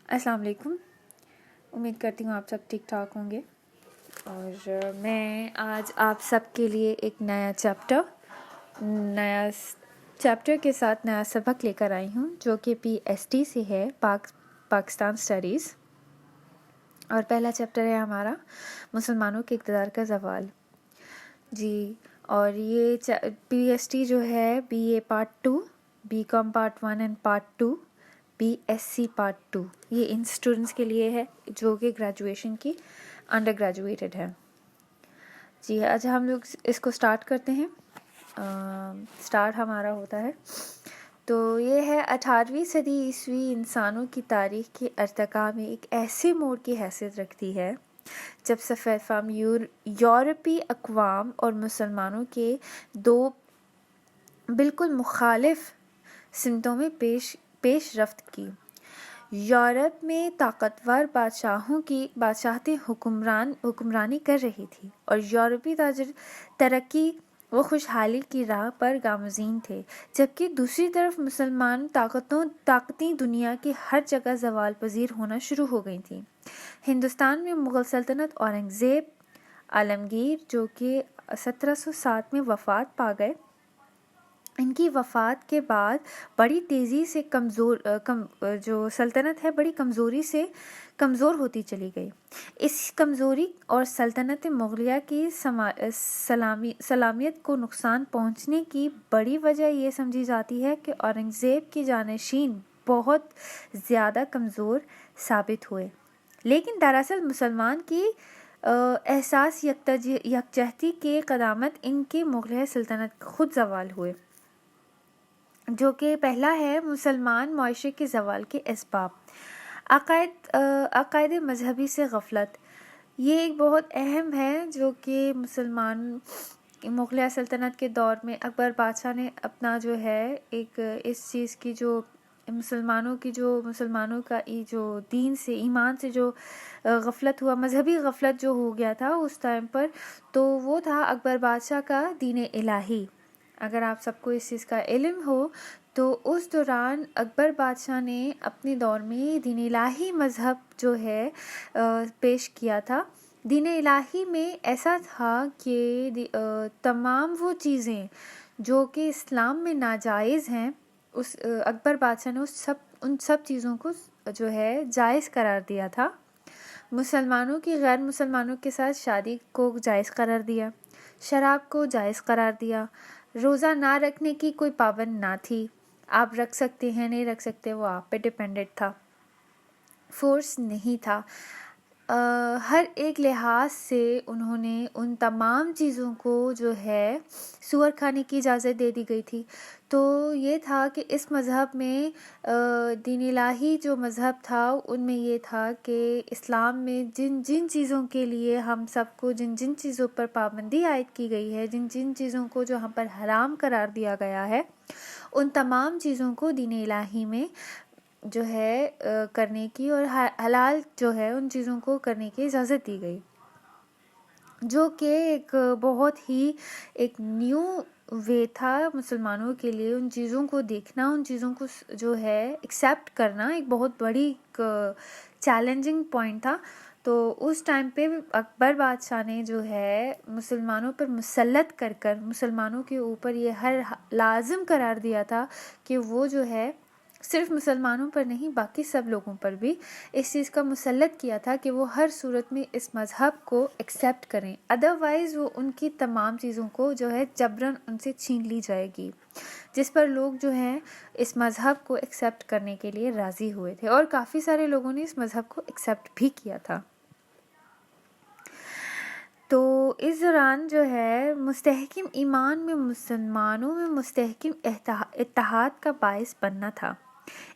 السلام علیکم. امید کرتی ہوں آپ سب ٹھیک ٹھاک ہوں گے. اور میں آج آپ سب کے لیے ایک نیا چیپٹر کے ساتھ نیا سبق لے کر آئی ہوں جو کہ PST سے ہے، پاکستان اسٹڈیز. اور پہلا چیپٹر ہے ہمارا مسلمانوں کے اقتدار کا زوال. جی، اور یہ PST جو ہے BA part 2، BCom part 1 and part 2، BSc part 2. یہ ان اسٹوڈنٹس کے لیے ہے جو کہ گریجویشن کی انڈر گریجویٹڈ ہے. جی، آج ہم لوگ اس کو سٹارٹ کرتے ہیں. سٹارٹ ہمارا ہوتا ہے تو یہ ہے 18ویں صدی عیسوی انسانوں کی تاریخ کے ارتقاء میں ایک ایسے موڑ کی حیثیت رکھتی ہے جب سفید فام یورپی اقوام اور مسلمانوں کے دو بالکل مخالف سمتوں میں پیش رفت کی. یورپ میں طاقتور بادشاہتیں حکمرانی کر رہی تھی اور یورپی تاجر ترقی و خوشحالی کی راہ پر گامزین تھے، جبکہ دوسری طرف مسلمان طاقتیں دنیا کی ہر جگہ زوال پذیر ہونا شروع ہو گئی تھیں. ہندوستان میں مغل سلطنت اورنگزیب عالمگیر جو کہ 1707 میں وفات پا گئے، ان کی وفات کے بعد بڑی تیزی سے جو سلطنت ہے بڑی کمزور ہوتی چلی گئی. اس کمزوری اور سلطنت مغلیہ کی سلامیت کو نقصان پہنچنے کی بڑی وجہ یہ سمجھی جاتی ہے کہ اورنگزیب کے جانشین بہت زیادہ کمزور ثابت ہوئے، لیکن دراصل مسلمان کی احساس یکجہتی کے قدامت ان کے مغلیہ سلطنت خود زوال ہوئے، جو کہ پہلا ہے مسلمان معاشرے کے زوال کے اسباب. عقائد مذہبی سے غفلت، یہ ایک بہت اہم ہے جو کہ مغلیہ سلطنت کے دور میں اکبر بادشاہ نے اپنا جو ہے ایک اس چیز کی جو مسلمانوں کا جو دین سے ایمان سے جو غفلت ہوا، مذہبی غفلت جو ہو گیا تھا اس ٹائم پر، تو وہ تھا اکبر بادشاہ کا دین الہی. اگر آپ سب کو اس چیز کا علم ہو تو اس دوران اکبر بادشاہ نے اپنے دور میں دین الہی مذہب جو ہے پیش کیا تھا. دین الہی میں ایسا تھا کہ تمام وہ چیزیں جو کہ اسلام میں ناجائز ہیں، اس اکبر بادشاہ نے ان سب چیزوں کو جو ہے جائز قرار دیا تھا. مسلمانوں کی غیر مسلمانوں کے ساتھ شادی کو جائز قرار دیا، شراب کو جائز قرار دیا، روزہ نہ رکھنے کی کوئی پابند نہ تھی، آپ رکھ سکتے ہیں نہیں رکھ سکتے وہ آپ پہ ڈیپینڈنٹ تھا، فورس نہیں تھا. ہر ایک لحاظ سے انہوں نے ان تمام چیزوں کو جو ہے سور کھانے کی اجازت دے دی گئی تھی. تو یہ تھا کہ اس مذہب میں دین الہی جو مذہب تھا ان میں یہ تھا کہ اسلام میں جن چیزوں کے لیے ہم سب کو جن چیزوں پر پابندی عائد کی گئی ہے، جن چیزوں کو جو ہم پر حرام قرار دیا گیا ہے، ان تمام چیزوں کو دین الہی میں جو ہے کرنے کی اور حلال جو ہے ان چیزوں کو کرنے کی اجازت دی گئی، جو کہ ایک بہت ہی ایک نیو وے تھا مسلمانوں کے لیے. ان چیزوں کو دیکھنا، ان چیزوں کو جو ہے ایکسیپٹ کرنا ایک بہت بڑی چیلنجنگ پوائنٹ تھا. تو اس ٹائم پہ اکبر بادشاہ نے جو ہے مسلمانوں پر مسلط کر مسلمانوں کے اوپر یہ ہر لازم قرار دیا تھا کہ وہ جو ہے صرف مسلمانوں پر نہیں باقی سب لوگوں پر بھی اس چیز کا مسلط کیا تھا کہ وہ ہر صورت میں اس مذہب کو ایکسیپٹ کریں، ادروائز وہ ان کی تمام چیزوں کو جو ہے جبراً ان سے چھین لی جائے گی، جس پر لوگ جو ہیں اس مذہب کو ایکسیپٹ کرنے کے لیے راضی ہوئے تھے، اور کافی سارے لوگوں نے اس مذہب کو ایکسیپٹ بھی کیا تھا. تو اس دوران جو ہے مستحکم ایمان میں مسلمانوں میں مستحکم اتحاد کا باعث بننا تھا.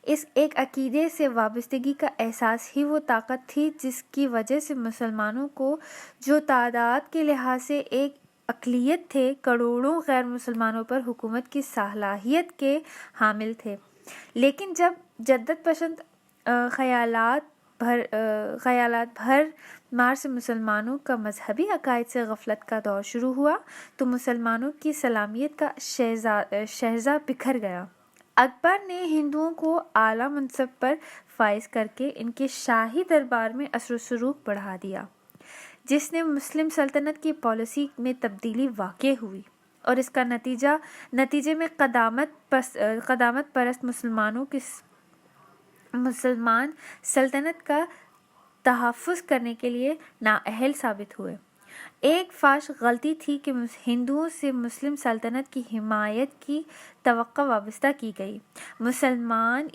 اس ایک عقیدے سے وابستگی کا احساس ہی وہ طاقت تھی جس کی وجہ سے مسلمانوں کو جو تعداد کے لحاظ سے ایک اقلیت تھے، کروڑوں غیر مسلمانوں پر حکومت کی صلاحیت کے حامل تھے. لیکن جب جدت پسند خیالات بھر مار سے مسلمانوں کا مذہبی عقائد سے غفلت کا دور شروع ہوا تو مسلمانوں کی سلامیت کا شہزہ بکھر گیا. اکبر نے ہندوؤں کو اعلیٰ منصب پر فائز کر کے ان کے شاہی دربار میں اثر و رسوخ بڑھا دیا، جس نے مسلم سلطنت کی پالیسی میں تبدیلی واقع ہوئی، اور اس کا نتیجے میں قدامت پرست مسلمان سلطنت کا تحفظ کرنے کے لیے نااہل ثابت ہوئے۔ ایک فاش غلطی تھی کہ ہندوؤں سے مسلم سلطنت کی حمایت کی توقع وابستہ کی گئی۔ مسلمان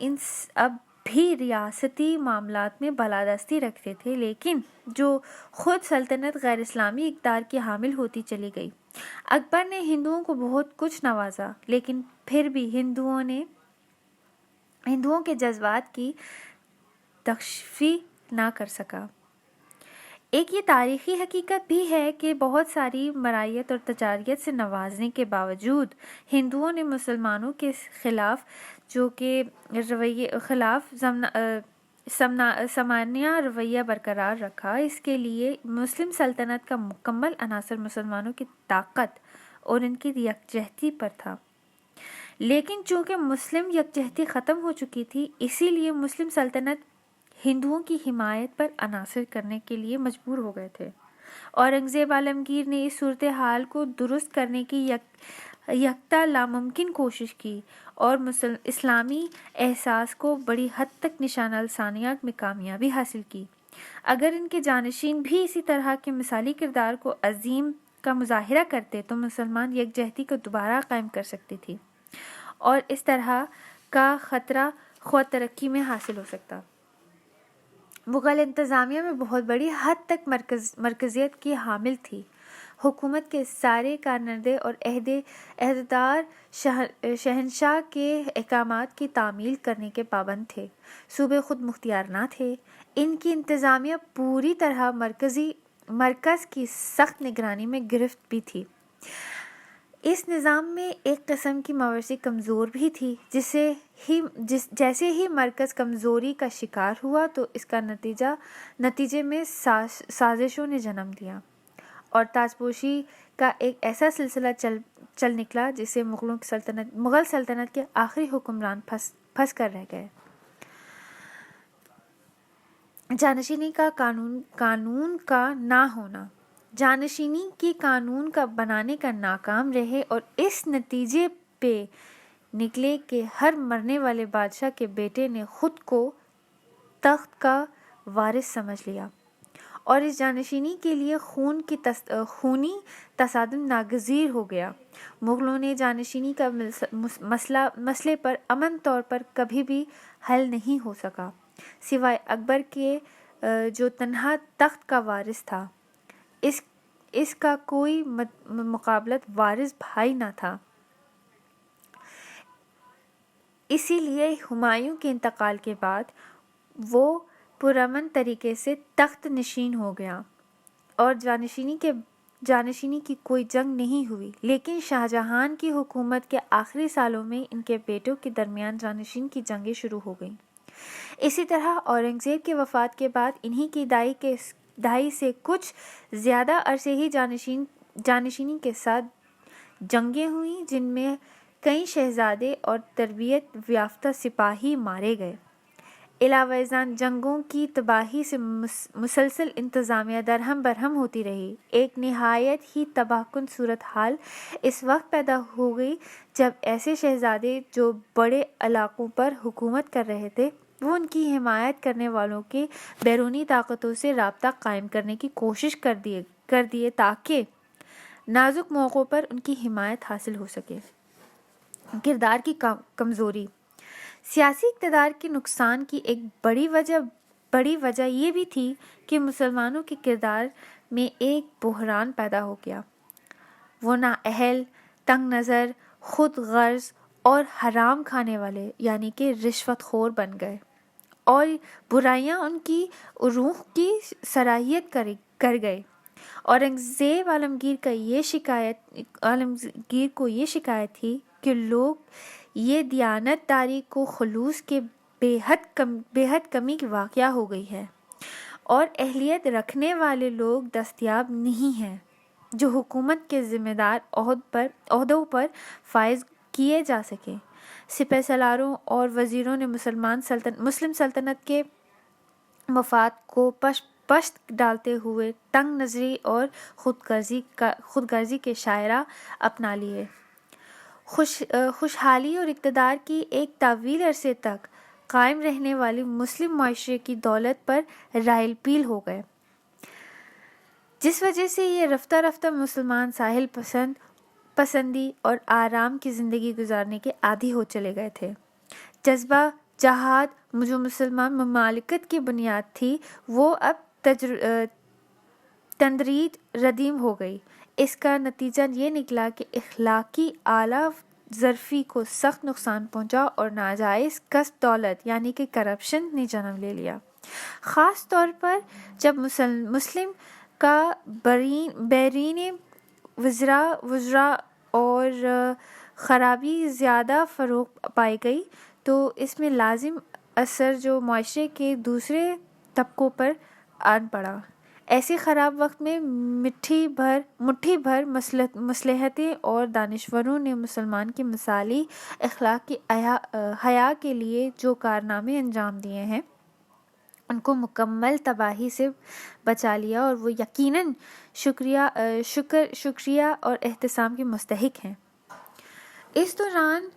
اب بھی ریاستی معاملات میں بالادستی رکھتے تھے، لیکن جو خود سلطنت غیر اسلامی اقدار کی حامل ہوتی چلی گئی۔ اکبر نے ہندوؤں کو بہت کچھ نوازا، لیکن پھر بھی ہندوؤں کے جذبات کی تشفی نہ کر سکا۔ ایک یہ تاریخی حقیقت بھی ہے کہ بہت ساری مرائیت اور تجاریت سے نوازنے کے باوجود ہندوؤں نے مسلمانوں کے خلاف سامانیہ رویہ برقرار رکھا۔ اس کے لیے مسلم سلطنت کا مکمل عنصر مسلمانوں کی طاقت اور ان کی یکجہتی پر تھا، لیکن چونکہ مسلم یکجہتی ختم ہو چکی تھی، اسی لیے مسلم سلطنت ہندوؤں کی حمایت پر عنصر کرنے کے لیے مجبور ہو گئے تھے۔ اورنگزیب عالمگیر نے اس صورتحال کو درست کرنے کی یکتا ناممکن کوشش کی اور اسلامی احساس کو بڑی حد تک نشانہ سازی میں کامیابی حاصل کی۔ اگر ان کے جانشین بھی اسی طرح کے مثالی کردار کو عظیم کا مظاہرہ کرتے تو مسلمان یکجہتی کو دوبارہ قائم کر سکتی تھی، اور اس طرح کا خطرہ خود ترقی میں حاصل ہو سکتا۔ مغل انتظامیہ میں بہت بڑی حد تک مرکزیت کی حامل تھی۔ حکومت کے سارے کارکردے اور عہدیدار شہنشاہ کے احکامات کی تعمیل کرنے کے پابند تھے۔ صوبے خود مختار نہ تھے۔ ان کی انتظامیہ پوری طرح مرکز کی سخت نگرانی میں گرفت بھی تھی۔ اس نظام میں ایک قسم کی موروثی کمزوری بھی تھی۔ جیسے ہی مرکز کمزوری کا شکار ہوا تو اس کا نتیجے میں سازشوں نے جنم لیا اور تاجپوشی کا ایک ایسا سلسلہ چل نکلا جس سے مغل سلطنت کے آخری حکمران پھنس کر رہ گئے۔ جانشینی کا قانون کا نہ ہونا۔ جانشینی کی قانون کا بنانے کا ناکام رہے اور اس نتیجے پہ نکلے کہ ہر مرنے والے بادشاہ کے بیٹے نے خود کو تخت کا وارث سمجھ لیا، اور اس جانشینی کے لیے خونی تصادم ناگزیر ہو گیا۔ مغلوں نے جانشینی کا مسئلے پر امن طور پر کبھی بھی حل نہیں ہو سکا، سوائے اکبر کے جو تنہا تخت کا وارث تھا۔ اس کا کوئی مقابلت وارث بھائی نہ تھا۔ اسی لیے ہمایوں کے انتقال کے بعد وہ پرامن طریقے سے تخت نشین ہو گیا اور جانشینی کی کوئی جنگ نہیں ہوئی، لیکن شاہجہان کی حکومت کے آخری سالوں میں ان کے بیٹوں کے درمیان جانشین کی جنگیں شروع ہو گئیں۔ اسی طرح اورنگزیب کی وفات کے بعد انہی کی دہائی سے کچھ زیادہ عرصے ہی جانشینی کے ساتھ جنگیں ہوئیں، جن میں کئی شہزادے اور تربیت یافتہ سپاہی مارے گئے۔ علاوہ ازاں جنگوں کی تباہی سے مسلسل انتظامیہ درہم برہم ہوتی رہی۔ ایک نہایت ہی تباہ کن صورتحال اس وقت پیدا ہو گئی جب ایسے شہزادے جو بڑے علاقوں پر حکومت کر رہے تھے، وہ ان کی حمایت کرنے والوں کے بیرونی طاقتوں سے رابطہ قائم کرنے کی کوشش کر دیے تاکہ نازک موقعوں پر ان کی حمایت حاصل ہو سکے۔ کردار کی کمزوری۔ سیاسی اقتدار کے نقصان کی ایک بڑی وجہ یہ بھی تھی کہ مسلمانوں کے کردار میں ایک بحران پیدا ہو گیا۔ وہ نااہل، تنگ نظر، خود غرض اور حرام کھانے والے یعنی کہ رشوت خور بن گئے، اور برائیاں ان کی عروج کی صلاحیت کر گئے۔ اورنگزیب عالمگیر کو یہ شکایت تھی کہ لوگ یہ دیانت داری کو خلوص کے بے حد کمی کی واقعہ ہو گئی ہے، اور اہلیت رکھنے والے لوگ دستیاب نہیں ہیں جو حکومت کے ذمہ دار عہدوں پر فائز کیے جا سکیں۔ سپہ سالاروں اور وزیروں نے مسلم سلطنت کے مفاد کو پشت ڈالتے ہوئے تنگ نظری اور خود غرضی کے شاہراہ اپنا لیے. خوشحالی اور اقتدار کی ایک طویل عرصے تک قائم رہنے والی مسلم معاشرے کی دولت پر رائل پیل ہو گئے، جس وجہ سے یہ رفتہ رفتہ مسلمان ساحل پسندی اور آرام کی زندگی گزارنے کے عادی ہو چلے گئے تھے. جذبہ جہاد جو مسلمان ممالکت کی بنیاد تھی وہ اب تندریج ردیم ہو گئی. اس کا نتیجہ یہ نکلا کہ اخلاقی اعلیٰ ظرفی کو سخت نقصان پہنچا اور ناجائز کسب دولت یعنی کہ کرپشن نے جنم لے لیا، خاص طور پر جب مسلم کا بیرین وزراء اور خرابی زیادہ فروغ پائی گئی تو اس میں لازم اثر جو معاشرے کے دوسرے طبقوں پر آن پڑا. ایسے خراب وقت میں مٹھی بھر مصلحتیں اور دانشوروں نے مسلمان کی مثالی اخلاق کی حیا کے لیے جو کارنامے انجام دیے ہیں ان کو مکمل تباہی سے بچا لیا، اور وہ یقیناً شکریہ اور احتسام کے مستحق ہیں. اس دوران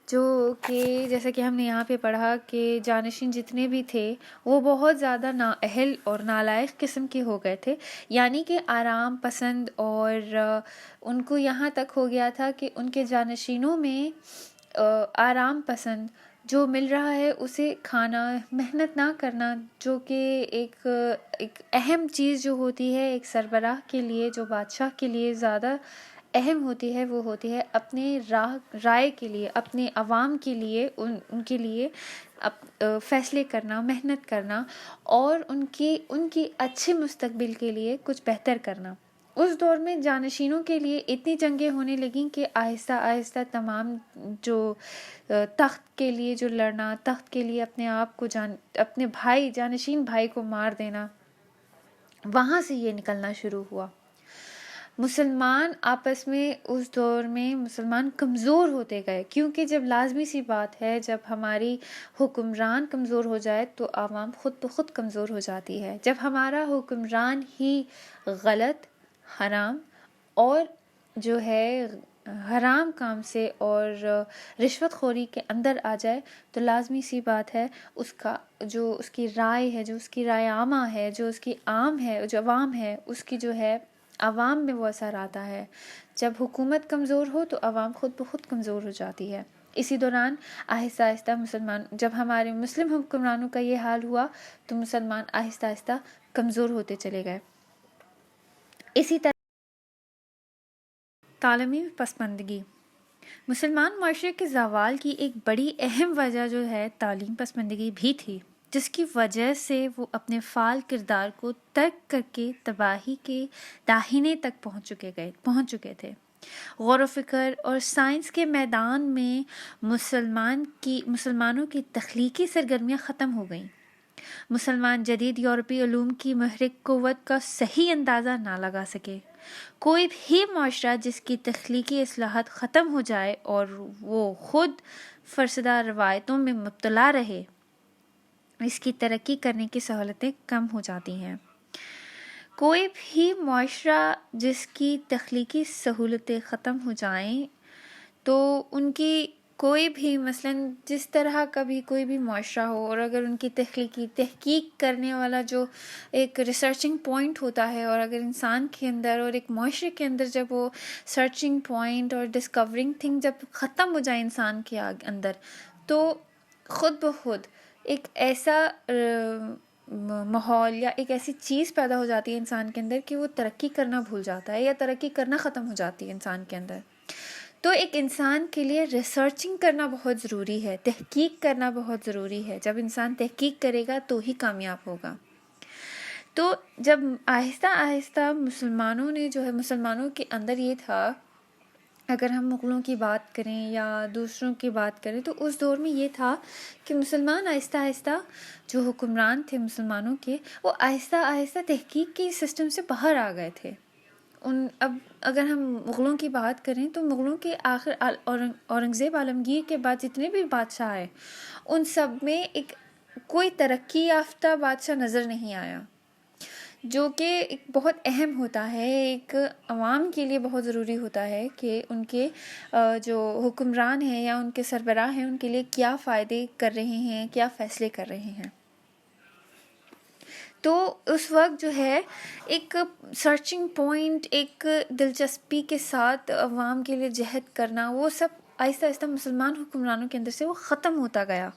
جو کہ جیسا کہ ہم نے یہاں پہ پڑھا کہ جانشین جتنے بھی تھے وہ بہت زیادہ نااہل اور نالائق قسم کے ہو گئے تھے، یعنی کہ آرام پسند، اور ان کو یہاں تک ہو گیا تھا کہ ان کے جانشینوں میں آرام پسند جو مل رہا ہے اسے کھانا، محنت نہ کرنا، جو کہ ایک اہم چیز جو ہوتی ہے ایک سربراہ کے لیے، جو بادشاہ کے لیے زیادہ اہم ہوتی ہے، وہ ہوتی ہے اپنے رائے کے لیے، اپنے عوام کے لیے، ان کے لیے فیصلے کرنا، محنت کرنا اور ان کی اچھے مستقبل کے لیے کچھ بہتر کرنا. اس دور میں جانشینوں کے لیے اتنی جنگیں ہونے لگیں کہ آہستہ آہستہ تمام جو تخت کے لیے جو لڑنا، تخت کے لیے اپنے آپ کو اپنے جانشین بھائی کو مار دینا، وہاں سے یہ نکلنا شروع ہوا. مسلمان آپس میں اس دور میں مسلمان کمزور ہوتے گئے، کیونکہ جب لازمی سی بات ہے جب ہماری حکمران کمزور ہو جائے تو عوام خود بخود کمزور ہو جاتی ہے. جب ہمارا حکمران ہی غلط، حرام اور جو ہے حرام کام سے اور رشوت خوری کے اندر آ جائے تو لازمی سی بات ہے اس کی رائے ہے، جو اس کی رائے عامہ ہے، جو اس کی جو عوام ہے، اس کی جو ہے عوام میں وہ اثر آتا ہے. جب حکومت کمزور ہو تو عوام خود بخود کمزور ہو جاتی ہے. اسی دوران آہستہ آہستہ جب ہمارے مسلم حکمرانوں کا یہ حال ہوا تو مسلمان آہستہ آہستہ کمزور ہوتے چلے گئے. اسی طرح تعلیمی پسماندگی، مسلمان معاشرے کے زوال کی ایک بڑی اہم وجہ جو ہے تعلیم پسماندگی بھی تھی، جس کی وجہ سے وہ اپنے فعال کردار کو ترک کر کے تباہی کے داہنے تک پہنچ چکے تھے. غور و فکر اور سائنس کے میدان میں مسلمانوں کی تخلیقی سرگرمیاں ختم ہو گئیں. مسلمان جدید یورپی علوم کی محرک قوت کا صحیح اندازہ نہ لگا سکے. کوئی بھی معاشرہ جس کی تخلیقی اصلاحات ختم ہو جائے اور وہ خود فرسدہ روایتوں میں مبتلا رہے، اس کی ترقی کرنے کی سہولتیں کم ہو جاتی ہیں. کوئی بھی معاشرہ جس کی تخلیقی سہولتیں ختم ہو جائیں تو ان کی کوئی بھی مثلاً جس طرح کا بھی کوئی بھی معاشرہ ہو، اور اگر ان کی تحقیق کرنے والا جو ایک ریسرچنگ پوائنٹ ہوتا ہے، اور اگر انسان کے اندر اور ایک معاشرے کے اندر جب وہ سرچنگ پوائنٹ اور ڈسکورنگ تھنگ جب ختم ہو جائے انسان کے اندر، تو خود بخود ایک ایسا ماحول یا ایک ایسی چیز پیدا ہو جاتی ہے انسان کے اندر کہ وہ ترقی کرنا بھول جاتا ہے یا ترقی کرنا ختم ہو جاتی ہے انسان کے اندر. تو ایک انسان کے لیے ریسرچنگ کرنا بہت ضروری ہے، تحقیق کرنا بہت ضروری ہے. جب انسان تحقیق کرے گا تو ہی کامیاب ہوگا. تو جب آہستہ آہستہ مسلمانوں کے اندر یہ تھا، اگر ہم مغلوں کی بات کریں یا دوسروں کی بات کریں تو اس دور میں یہ تھا کہ مسلمان آہستہ آہستہ جو حکمران تھے مسلمانوں کے، وہ آہستہ آہستہ تحقیق کے سسٹم سے باہر آ گئے تھے. اب اگر ہم مغلوں کی بات کریں تو مغلوں کے آخر اورنگزیب عالمگیر کے بعد جتنے بھی بادشاہ آئے ان سب میں ایک کوئی ترقی یافتہ بادشاہ نظر نہیں آیا، جو کہ ایک بہت اہم ہوتا ہے، ایک عوام کے لیے بہت ضروری ہوتا ہے کہ ان کے جو حکمران ہیں یا ان کے سربراہ ہیں ان کے لیے کیا فائدے کر رہے ہیں، کیا فیصلے کر رہے ہیں۔ تو اس وقت جو ہے ایک سرچنگ پوائنٹ، ایک دلچسپی کے ساتھ عوام کے لیے جہد کرنا، وہ سب آہستہ آہستہ مسلمان حکمرانوں کے اندر سے وہ ختم ہوتا گیا،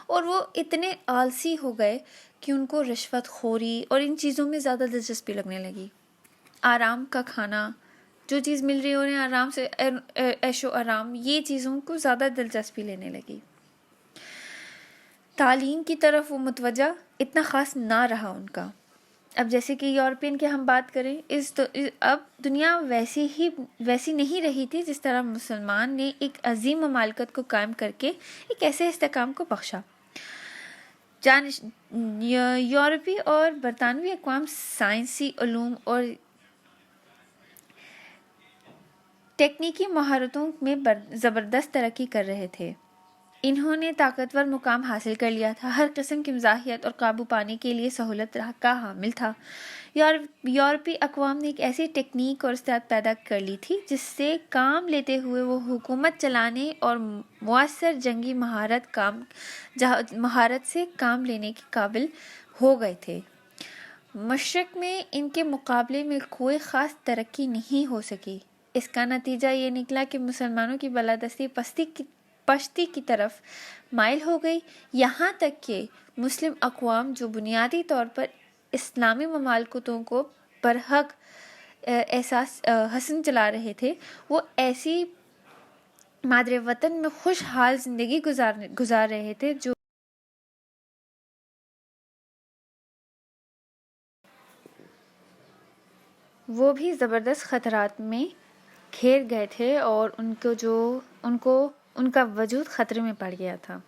اور وہ اتنے آلسی ہو گئے کہ ان کو رشوت خوری اور ان چیزوں میں زیادہ دلچسپی لگنے لگی۔ آرام کا کھانا، جو چیز مل رہی ہے انہیں آرام سے، عیش و آرام، یہ چیزوں کو زیادہ دلچسپی لینے لگی۔ تعلیم کی طرف وہ متوجہ اتنا خاص نہ رہا ان کا۔ اب جیسے کہ یورپین کی ہم بات کریں، اب دنیا ویسی نہیں رہی تھی جس طرح مسلمان نے ایک عظیم مملکت کو قائم کر کے ایک ایسے استحکام کو بخشا۔ یورپی اور برطانوی اقوام سائنسی علوم اور تکنیکی مہارتوں میں زبردست ترقی کر رہے تھے۔ انہوں نے طاقتور مقام حاصل کر لیا تھا، ہر قسم کی مزاحیت اور قابو پانے کے لیے سہولت کا حامل تھا۔ یورپی اقوام نے ایک ایسی ٹیکنیک اور استعداد پیدا کر لی تھی جس سے کام لیتے ہوئے وہ حکومت چلانے اور مؤثر جنگی مہارت سے کام لینے کے قابل ہو گئے تھے۔ مشرق میں ان کے مقابلے میں کوئی خاص ترقی نہیں ہو سکی۔ اس کا نتیجہ یہ نکلا کہ مسلمانوں کی بالادستی پشتی کی طرف مائل ہو گئی، یہاں تک کہ مسلم اقوام جو بنیادی طور پر اسلامی مملکتوں کو برحق احساس حسن چلا رہے تھے، وہ ایسی مادر وطن میں خوشحال زندگی گزار رہے تھے جو وہ بھی زبردست خطرات میں گھیر گئے تھے، اور ان کا وجود خطرے میں پڑ گیا تھا۔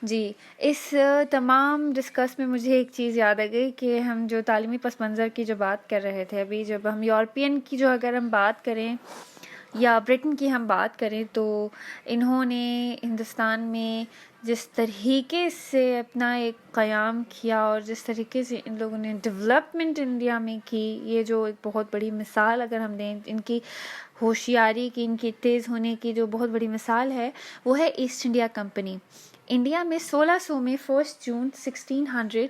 جی، اس تمام ڈسکس میں مجھے ایک چیز یاد آ گئی کہ ہم جو تعلیمی پس منظر کی جو بات کر رہے تھے ابھی، جب ہم یورپین کی جو اگر ہم بات کریں یا برٹن کی ہم بات کریں، تو انہوں نے ہندوستان میں جس طریقے سے اپنا ایک قیام کیا اور جس طریقے سے ان لوگوں نے ڈیولپمنٹ انڈیا میں کی، یہ جو ایک بہت بڑی مثال اگر ہم دیں ان کی ہوشیاری کی، ان کی تیز ہونے کی جو بہت بڑی مثال ہے، وہ ہے ایسٹ انڈیا کمپنی۔ انڈیا میں 1600 میں 1 جون 1600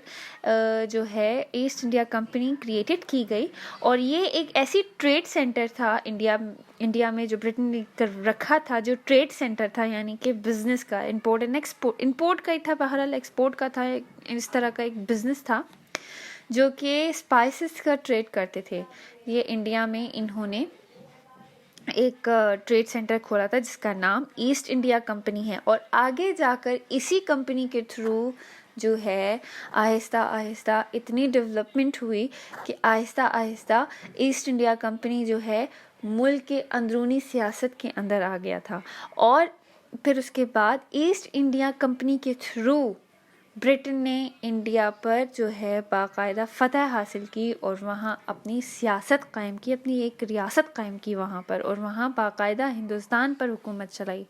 جو ہے ایسٹ انڈیا کمپنی کریٹڈ کی گئی، اور یہ ایک ایسی ٹریڈ سینٹر تھا انڈیا میں جو برٹن نے رکھا تھا، جو ٹریڈ سینٹر تھا، یعنی کہ بزنس کا، امپورٹ اینڈ ایکسپورٹ، امپورٹ کا ہی تھا، بہرحال ایکسپورٹ کا تھا، اس طرح کا ایک بزنس تھا جو کہ اسپائسز کا ٹریڈ کرتے تھے۔ یہ انڈیا میں انہوں نے ایک ٹریڈ سینٹر کھولا تھا جس کا نام ایسٹ انڈیا کمپنی ہے، اور آگے جا کر اسی کمپنی کے تھرو جو ہے آہستہ آہستہ اتنی ڈیولپمنٹ ہوئی کہ آہستہ آہستہ ایسٹ انڈیا کمپنی جو ہے ملک کے اندرونی سیاست کے اندر آ گیا تھا، اور پھر اس کے بعد ایسٹ انڈیا کمپنی کے تھرو برٹن نے انڈیا پر جو ہے باقاعدہ فتح حاصل کی، اور وہاں اپنی سیاست قائم کی، اپنی ایک ریاست قائم کی وہاں پر، اور وہاں باقاعدہ ہندوستان پر حکومت چلائی۔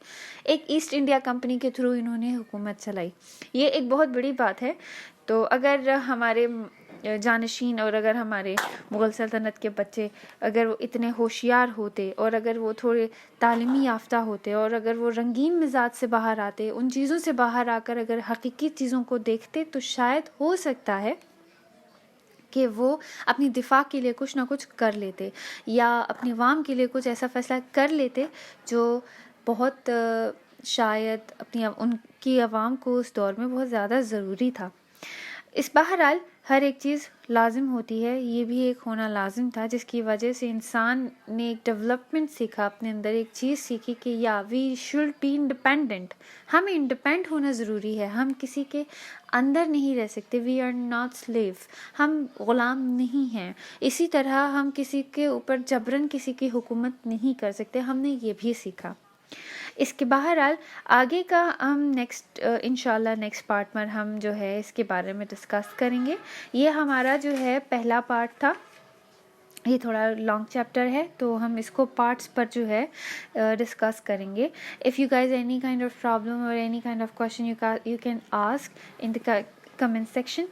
ایک ایسٹ انڈیا کمپنی کے تھرو انہوں نے حکومت چلائی، یہ ایک بہت بڑی بات ہے۔ تو اگر ہمارے جانشین اور اگر ہمارے مغل سلطنت کے بچے اگر وہ اتنے ہوشیار ہوتے، اور اگر وہ تھوڑے تعلیمی یافتہ ہوتے، اور اگر وہ رنگین مزاج سے باہر آتے، ان چیزوں سے باہر آ کر اگر حقیقی چیزوں کو دیکھتے، تو شاید ہو سکتا ہے کہ وہ اپنی دفاع کے لیے کچھ نہ کچھ کر لیتے، یا اپنی عوام کے لیے کچھ ایسا فیصلہ کر لیتے جو بہت شاید ان کی عوام کو اس دور میں بہت زیادہ ضروری تھا۔ اس بہرحال ہر ایک چیز لازم ہوتی ہے، یہ بھی ایک ہونا لازم تھا، جس کی وجہ سے انسان نے ایک ڈیولپمنٹ سیکھا، اپنے اندر ایک چیز سیکھی کہ وی شوڈ بی انڈیپینڈنٹ، ہمیں انڈیپینڈ ہونا ضروری ہے، ہم کسی کے اندر نہیں رہ سکتے، وی آر ناٹ سلیو، ہم غلام نہیں ہیں۔ اسی طرح ہم کسی کے اوپر جبراً کسی کی حکومت نہیں کر سکتے، ہم نے یہ بھی سیکھا۔ اس کے بہرحال آگے کا ہم انشاءاللہ نیکسٹ پارٹ میں ہم جو ہے اس کے بارے میں ڈسکس کریں گے۔ یہ ہمارا جو ہے پہلا پارٹ تھا یہ تھوڑا لانگ چیپٹر ہے تو ہم اس کو پارٹس پر جو ہے ڈسکس کریں گے. If you guys any kind of problem اور any kind of question you can ask in the comment section.